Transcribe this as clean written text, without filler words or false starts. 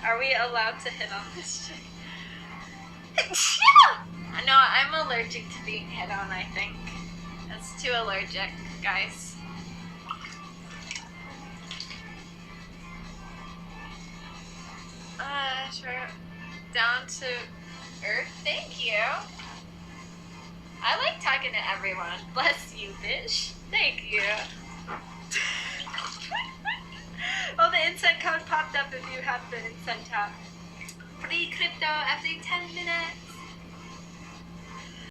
Are we allowed to hit on this chick? No, I'm allergic to being hit on, I think. That's too allergic, guys. Sure. Down to earth. Thank you. I like talking to everyone. Bless you, bitch. Thank you. Oh, the instant code popped up if you have the instant tab. Free crypto every 10 minutes.